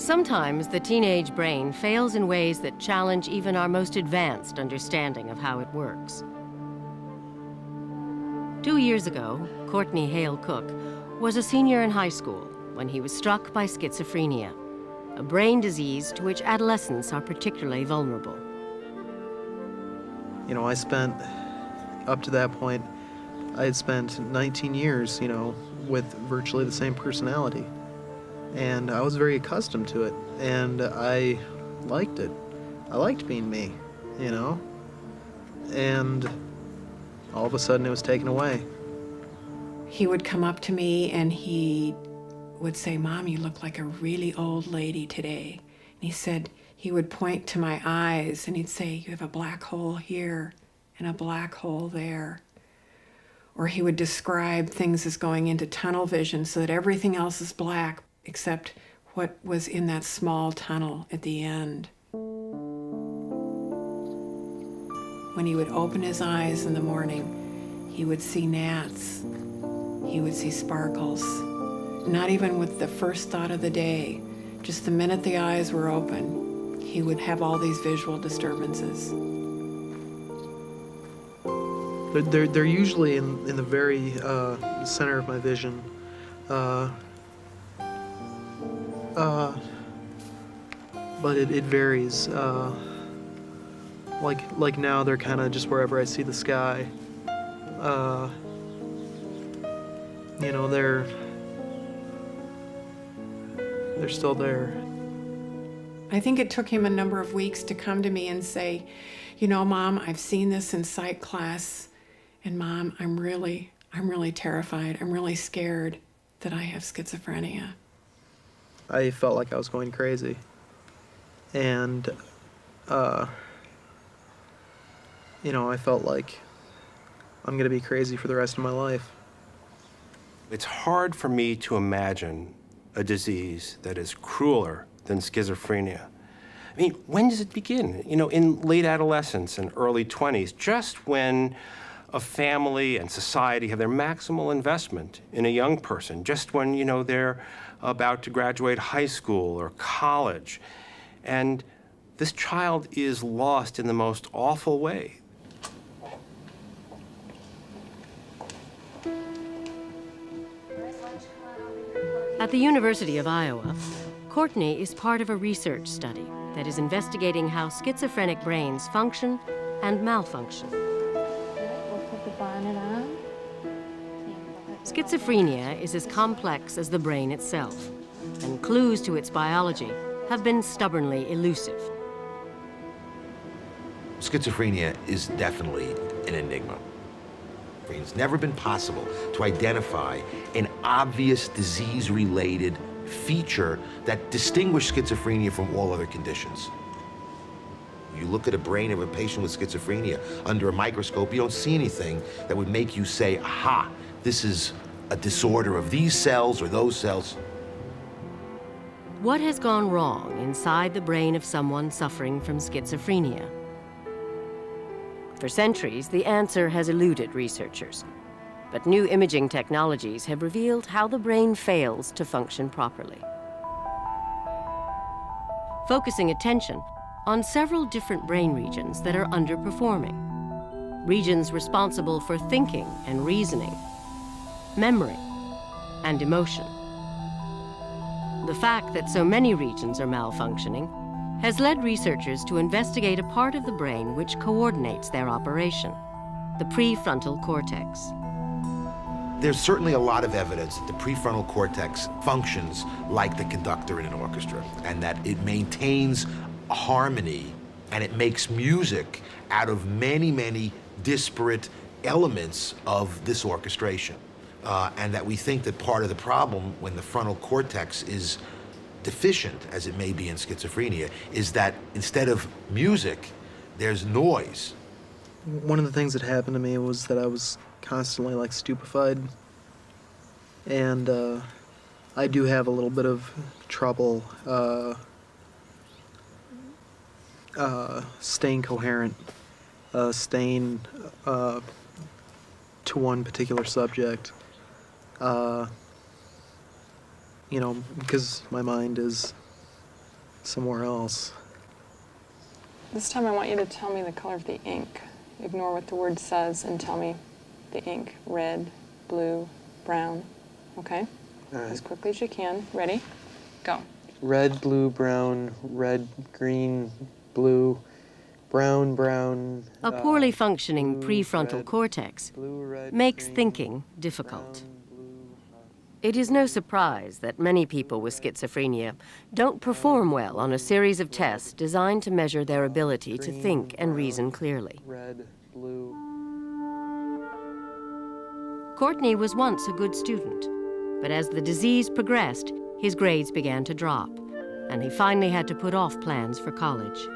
Sometimes the teenage brain fails in ways that challenge even our most advanced understanding of how it works. 2 years ago, Courtney Hale Cook was a senior in high school when he was struck by schizophrenia, a brain disease to which adolescents are particularly vulnerable. You know, I spent, up to that point, I had spent 19 years, you know, with virtually the same personality. And I was very accustomed to it, and I liked it. I liked being me, you know? And all of a sudden it was taken away. He would come up to me and he would say, "Mom, you look like a really old lady today." And he would point to my eyes and he'd say, "You have a black hole here and a black hole there." Or he would describe things as going into tunnel vision so that everything else is black except what was in that small tunnel at the end. When he would open his eyes in the morning, he would see gnats. He would see sparkles. Not even with the first thought of the day, just the minute the eyes were open, he would have all these visual disturbances. They're usually in the very center of my vision. But it varies. Like now, they're kind of just wherever I see the sky. You know, they're still there. I think it took him a number of weeks to come to me and say, "You know, Mom, I've seen this in psych class, and Mom, I'm really terrified. I'm really scared that I have schizophrenia." I felt like I was going crazy. And, you know, I felt like I'm gonna be crazy for the rest of my life. It's hard for me to imagine a disease that is crueler than schizophrenia. I mean, when does it begin? You know, in late adolescence and early 20s, just when a family and society have their maximal investment in a young person, just when, you know, they're about to graduate high school or college. And this child is lost in the most awful way. At the University of Iowa, Courtney is part of a research study that is investigating how schizophrenic brains function and malfunction. We'll put the bonnet on. Schizophrenia is as complex as the brain itself, and clues to its biology have been stubbornly elusive. Schizophrenia is definitely an enigma. It's never been possible to identify an obvious disease-related feature that distinguished schizophrenia from all other conditions. You look at a brain of a patient with schizophrenia under a microscope, you don't see anything that would make you say, aha, this is a disorder of these cells or those cells. What has gone wrong inside the brain of someone suffering from schizophrenia? For centuries, the answer has eluded researchers. But new imaging technologies have revealed how the brain fails to function properly. Focusing attention on several different brain regions that are underperforming. Regions responsible for thinking and reasoning, memory, and emotion. The fact that so many regions are malfunctioning has led researchers to investigate a part of the brain which coordinates their operation, the prefrontal cortex. There's certainly a lot of evidence that the prefrontal cortex functions like the conductor in an orchestra, and that it maintains harmony and it makes music out of many, many disparate elements of this orchestration. And that we think that part of the problem when the frontal cortex is deficient, as it may be in schizophrenia, is that instead of music, there's noise. One of the things that happened to me was that I was constantly like stupefied, and I do have a little bit of trouble staying coherent, staying to one particular subject. You know, because my mind is somewhere else. This time I want you to tell me the color of the ink. Ignore what the word says and tell me the ink. Red, blue, brown. Okay? All right. As quickly as you can. Ready? Go. Red, blue, brown, red, green, blue, brown, brown. A poorly functioning blue, prefrontal red, cortex blue, red, makes green, thinking difficult. brown, blue, It is no surprise that many people with schizophrenia don't perform well on a series of tests designed to measure their ability to think and reason clearly. red, blue. Courtney was once a good student, but as the disease progressed, his grades began to drop, and he finally had to put off plans for college.